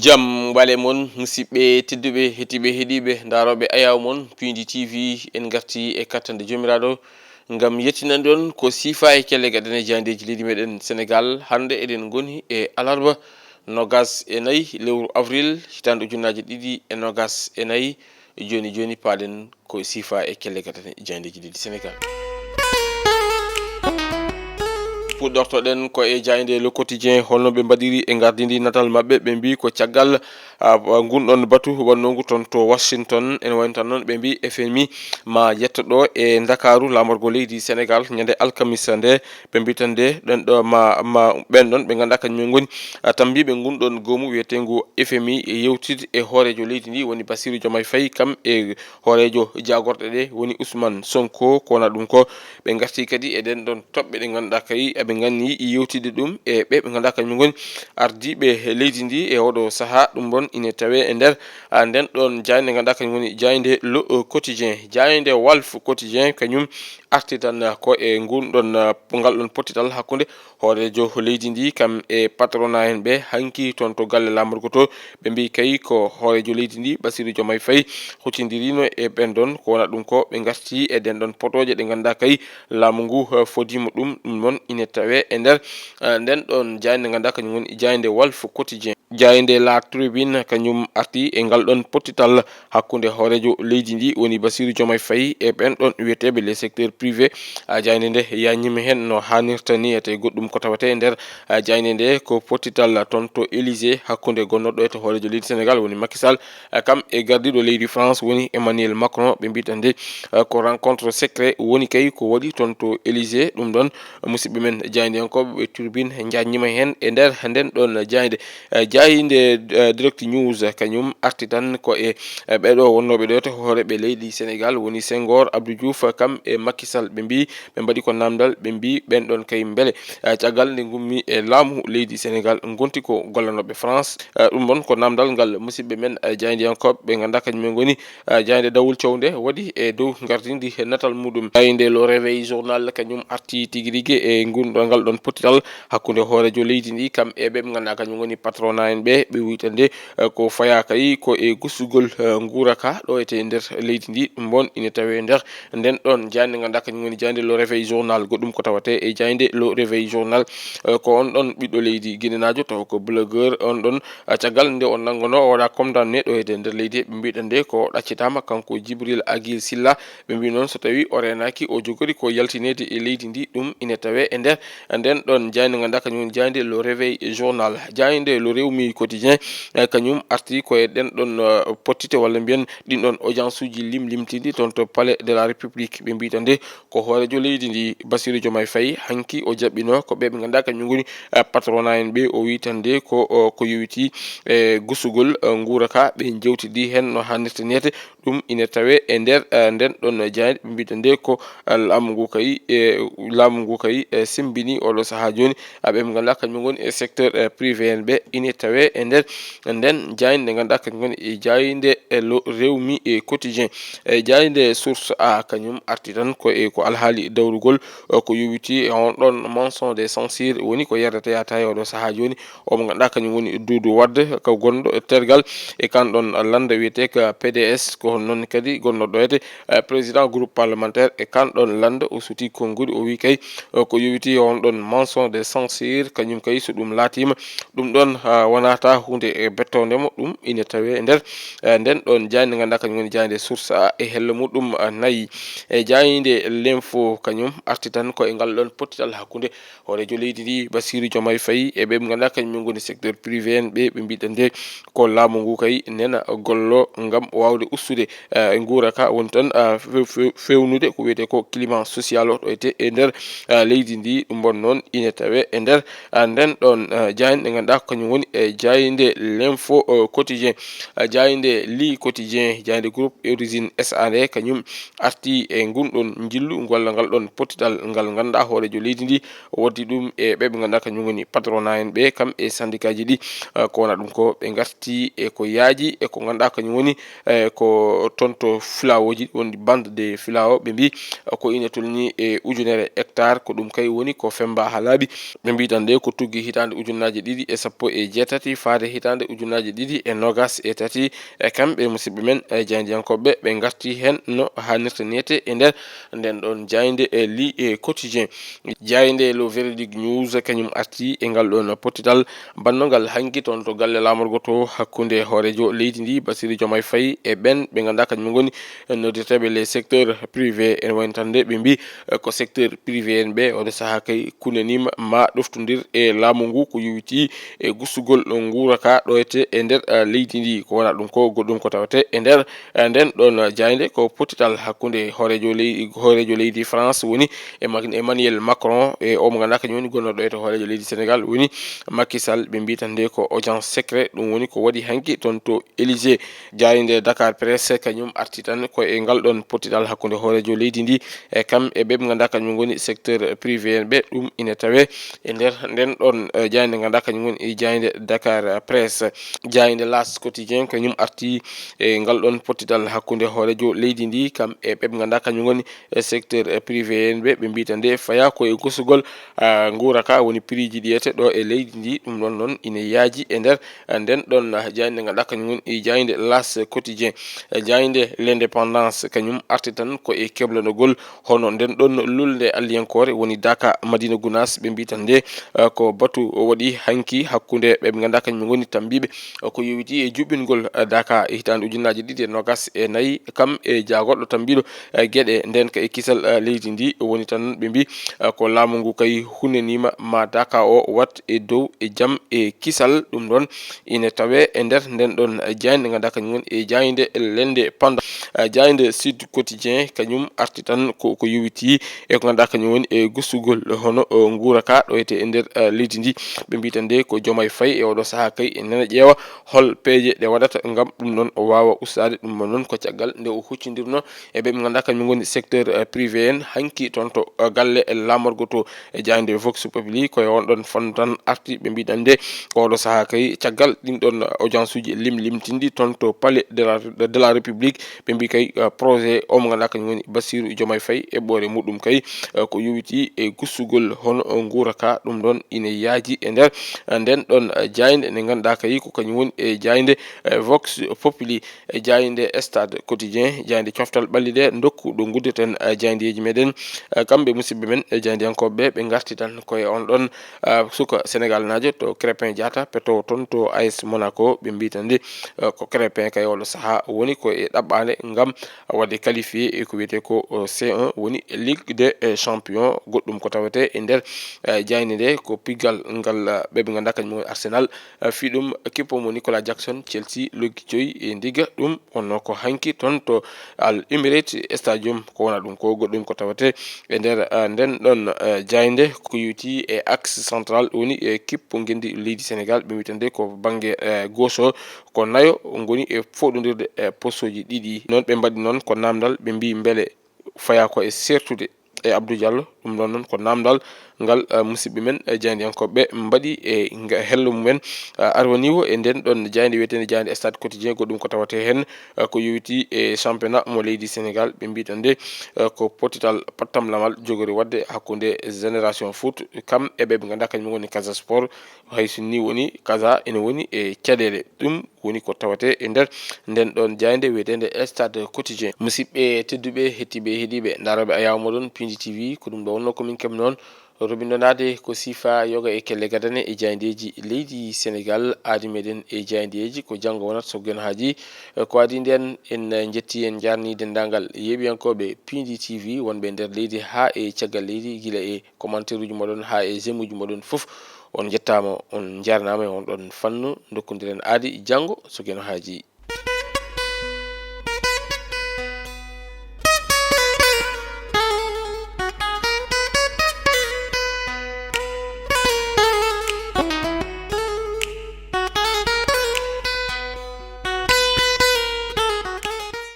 Jam wale mon musidɓe tedduɓe hettiɓe heeɗiɓe daroɓe ayaw mon Pindi TV en garti e kattande jomiraɗo ngam yettinande on ko sifa e kelle gaɗen e jandeji leydi meɗen Sénégal. Hande eɗen goni e alarba nogas e nayyi lewru avril hitande ujunnaje ɗiɗi e nogas e nayyi. Joni paɗen ko sifa e kelle gaɗen e jandeji leydi Sénégal. Puɗɗortoɗen ko e jayde Le Quotidien holno ɓe mbaɗiri e gardidi natal maɓɓe. Ɓe mbi ko caggal gunɗon batu wannongu toon to Washington ene wayno tan noon ɓe mbi FMI ma yetto ɗo e Dakaru lamorgo leydi Sénégal ñande alkamisa nde. Ɓe mbi tan de ɗen ɗo ma ɓen ɗon ɓe ganduɗa kañumen goni tambiɓe gunɗon goomu wiyetengu FMI yewtide e hoorejo leydi ndi woni Bassirou Diomaye Faye kam e hoorejo jagorɗe ɗe woni Ousmane Sonko. Kowona ɗum ko ɓe garti kadi e ɗen ɗon toɓɓe ɗe ganduɗa kay ɓe ganni yewtide ɗum e ɓe ganduɗa kañum goni ardiɓe leydi ndi e oɗo saaha. Ɗum ɗon ine tawe e nder nden ɗon jayde ganduɗa kañum woni jayde Le Quotidien. Jayde Walf Quotidien kañum arti tan ko e gunɗon ngal ɗon pottital hakkude hoorejo leydi ndi kam e patronat en ɓe hanki toon to galle lamorgo to. Ɓe mbi kay ko hoorejo leydi ndi Bassirou Diomaye Faye huccidirino e ɓen ɗon. Ko wona ɗum ko ɓe garti e den ɗon potoje ɗe ganduɗa kay laamu ngu fodima ɗum ɗon ine tawe e nder nden ɗon jayde ganduɗa kañum woni jayde Walf Quotidien. Jayde La Tribune kañum arti e ngal ɗon pottital hakkude hoorejo leydi ndi woni Bassirou Diomaye Faye e ɓen ɗon wiyeteɓe les secteurs privés. Jayde nde yanima hen no hannirta ni ete goɗɗum ko tawate e nder jayde nde ko pottital toon to Élysée hakkude gonnoɗo e to hoorejo leydi Sénégal woni Macky Sall kam e gardiɗo leydi France woni Emmanuel Macron. Ɓe mbi tan de ko rencontre secret woni kay ko waɗi toon to Élysée. Ɗum ɗon musidɓe men jaydiyankoɓe ɓe Tribune jaññima hen e nder nden ɗon jayde Direct News kañum arti tan ko e ɓeɗo wonnoɓe ɗo to hooreɓe leydi Sénégal woni Senghor, Abdou Diouf kam e Macky Sall. Ɓe mbi ɓe mbaɗi ko namdal. Ɓe mbi ɓen ɗon kay beele caggal nde gummi e laamu leydi Sénégal gonti ko gollanoɓe France. Ɗum ɗon ko namdal ngal musidɓe men jaydiyankoɓe ɓe ganduɗa kañumen goni jayde Dawul Thiawde waɗi e dow gardidi natal muɗum. Jayde Le Réveil Journal kañum arti tigui rigui e gunɗo ngal ɗon pottital hakkude hoorejo leydi ndi kam e ɓe ganduɗa kañum woni patronat en ɓe. Ɓe wi tan de ko faya kay ko e gustugol guuraka ɗo ete nder leydi ndi. Ɗum ɗon ine tawe e nder nden ɗon jayde ganduɗa kañum woni jayde Le Réveil Journal. Goɗɗum ko tawate e jayde Le Réveil Journal ko on ɗon ɓiɗɗo leydi guinenajo taw ko blogueur on ɗon caggal nde on nangono o waɗa condamné ɗo ede nder leydi. Ɓe mbi tan de ko ɗaccitama kanko Djibril Aguil Sylla. Ɓe mbi noon so tawi o renaki o jogori ko yaltinede e leydi ndi ɗum ine tawe e nder nden ɗon jayde ganduɗa kañum woni jayde Le Réveil Journal. Jayde Le Rewmi Quotidien kañum arti koye ɗen ɗon pottite walla mbiyen ɗin ɗon audience uji limtidi toon to Palais de la République. Ɓe mbi tan de ko hoorejo leydi ndi Bassirou Diomaye Faye hanki o jaɓɓino ko ɓe ganduɗa kañum goni patronat en ɓe. O wi tan de ko yowiti e gustugol guuraka ɓe jewtidi hen no hannirta niyete. Ɗum ine tawe e nder nden ɗon jayde. Ɓe mbi tan de ko laamu ngu kay simbini oɗo saaha joni ɓe ganduɗa kañum goni e secteur privé en ɓe ine tawe e nder nden jayde nde ganduɗa kañum goni e jayde Le Rewmi Quotidien. Jayde Source A kañum arti tan ko alhaali dawrugol ko yowiti e on ɗon motion de censure woni ko yerdete yata e oɗo saaha joni omo ganduɗa kañum woni Doudou Wade ko gonɗo tergal e kanɗon landa wiyete ko PDS ko noon kadi gonnoɗo ede président groupe parlementaire e kanɗon landa o suti konngudi. O wi kay ko yowiti on ɗon motion de censure kañum kay so ɗum laatima ɗum ɗon wonata hunde e bettodemo. Ɗum ine tawe e nder nden ɗon jayde ganduɗa kañum woni jayde Source A e hello muɗum nayyi. E jayde L'Info kañum arti tan ko e ngal ɗon pottital hakkude hoorejo leydi ndi Bassirou Diomaye Faye e ɓe ganduɗa kañum goni secteur privé en ɓe. Ɓe mbi tan de ko laamu ngu kay nena gollo ngam wawde ustude guuraka woni tan fewnude ko wiyete ko climat social o ɗo ete e nder leydi ndi. Ɗum bon noon ine tawe e nder nden ɗon jayde ɗe ganduɗa kañum woni e jayde L'Info Quotidien. Jayde Li Quotidien jayde groupe origine SAD kañum arti e gunɗon jillu golla ngal ɗon pottital ngal ganduɗa hoorejo leydi ndi waddi ɗum e ɓe ganduɗa kañum woni patronat en ɓe kam e syndicat ji ɗi. Ko wona ɗum ko ɓe garti e ko yaaji e ko ganduɗa kañum woni ko ko tonto fulawoji woni bande de fulawo ɓe mbi ko ina tolni e ujunere hectare ko ɗum kay woni ko femba ha laaɓi ɓe mbi tan de ko tuggi hitande ujunnaje ɗiɗi e sappo e jeetati faade hitande ujunnaje ɗiɗi e nogas e tati kamɓe musidɓe men jaydiyankoɓe ɓe garti hen no hannirta niyete e nder nden ɗon jayde e li e quotidien jayde lo véridique news kañum arti e ngal ɗon pottital bannogal hanki toon to galle lamorgo to hakkunde hoorejo leydi ndi Bassirou Diomaye Faye e ɓen ɓe ganduɗa kañum goni noddirteɓe les secteurs privé en woni tan de ɓe mbi ko secteur privé en ɓe oɗo saaha kay kunanima ma ɗoftodir e laamu ngu ko yowiti e gustugol guuraka ɗoyte e nder leydi ndi ko wona ɗum ko goɗɗum ko tawate e nder nden ɗon jayde ko pottital hakkunde hoorejo leydi France woni Emmanuel Macron e o mo ganduɗa kañum woni gonnoɗo to hoorejo leydi Sénégal woni Macky Sall ɓe mbi tan de ko audience secret ɗum woni ko waɗi hanki toon to Élysée jayde Dakar Presse kañum arti tan ko e ngal ɗon pottital hakkunde hoorejo leydi ndi e kam e ɓe ganduɗa kañum goni secteur privé en ɓe ɗum ina tawe e nder nden ɗon jayde ganduɗa kañum woni e jayde Dakar Presse jayde L'As quotidien kañum arti e ngal ɗon pottital hakkunde hoorejo leydi ndi kam e ɓe ganduɗa kañum woni secteur privé en ɓe ɓe mbi tan de faya ko e gusugol guuraka woni prix ji ɗiyete ɗo e leydi ndi ɗum ɗon noon ina yaaji e nder nden ɗon jayde ganduɗa kañum woni e jayde L'As quotidien jayde L'Indépendance kañum arti tan ko e keblanogol hono nden ɗon lulde alliyankore woni Daka Madina Gounass ɓe mbi tan de ko batu waɗi hanki hakkunde ɓe ganduɗa kañum goni tambiɓe ko yowiti e juɓɓingol Daka e hitande ujunnaje ɗiɗi e nogas e nayyi kam e jagorɗo tambiɗo gueɗe nden ka e kisal leydi ndi woni tan ɓe mbi ko laamu ngu kay hunanima ma Daka o wat e dow e jaam e kisal ɗum ɗon ina tawe e nder nden ɗon jayde ganduɗa kañum woni e jayde L'Indépendant jayde Sud Quotidien kañum arti tan ko yowiti e ko ganduɗa kañum woni e gustugol hono guuraka ɗoyte e nder leydi ndi ɓe mbi tan de ko Diomaye Faye e oɗo saaha kay nana ƴeewa hol peeje ɗe waɗata ngam ɗum ɗon o wawa ustade ɗum noon ko caggal nde o huccidirno e ɓe ganduɗa kañum goni secteur privé en hanki toon to galle lamorgo to e jayde Vox Populi koye on ɗon fannu tan arti ɓe mbiɗan de ko oɗo saaha kay caggal ɗin ɗon audience uji limtindi toon to palais de la République ɓe mbi kay projet o mo ganduɗa kañum woni Bassirou Diomaye Faye eɓɓore muɗum kay ko yowiti e gustugol hono guuraka ɗum ɗon ina yaaji e nder nden ɗon jayde nde ganduɗa kay ko kañum woni e jayde Vox Populi e jayde Stade Quotidien jayde coftal ɓalli ɗe dokku ɗo guddeten jaydeji meɗen kamɓe musidɓe men jaydiyankoɓe ɓe garti tan koye on ɗon suka Sénégal najo to Crépin Diatta peto toon to AS Monaco ɓe mbi tan de ko Crépin kay oɗo saaha woni ko e ɗaɓɓade ngam wadde qualifié e ko wiyete ko C1 woni Ligue des Champions goɗɗum ko tawete e nder jayde nde ko piggal ngal ɓe ganduɗa kañum woni Arsenal fiɗum kippomo Nicolas Jackson Chelsea logguitoyi e ndiga ɗum onno ko hanki toon to Al Emirates Stadium ko wona ɗum ko goɗɗum ko tawate e nder nden ɗon jayde ko yowiti e axe central woni e kippo gendi leydi Sénégal ɓe witande ko banggue gauche o ko nayo goni e foɗodirde poste uji ɗiɗi noon ɓe mbaɗi noon ko namdal ɓe mbi beele faya ko e sertude e Abdou Diallo ɗum ɗon noon ko namdal ngal musidɓe men jaydiyankoɓe mbaɗi e hello mumen arwaniwo e nden ɗon jayde wiyetede jayde Stade Quotidien goɗɗum ko tawate hen ko yowiti e championnat mo leydi Sénégal ɓe mbi tan de ko pottital pattam lamal jogori wadde hakkude Génération Foot kam eɓe ɓe ganduɗa kañum woni Casa Sport hayso ni woni Casa ene woni e caɗele ɗum woni ko tawate e nder nden ɗon jayde wiyetede Stade Quotidien musidɓe tedduɓe hettiɓe heeɗiɓe daroɓe ayaw moɗon Pindi TV ko ɗum ɗo wonno komin keɓ noon robindonade ko sifa yoga e kelle gadane e jayndeji leydi Sénégal aadi meɗen e jayndeji ko janggo wonata so guen haaji ko adi nden en jetti en jarni dendagal yeɓiyankoɓe Pindi TV wonɓe nder leydi ha e caggal leydi guila e commentaire uji moɗon ha e j'aime uji moɗon foof on jettama on jarnama e on ɗon fannu dokkodiren aadi janggo so guen haaji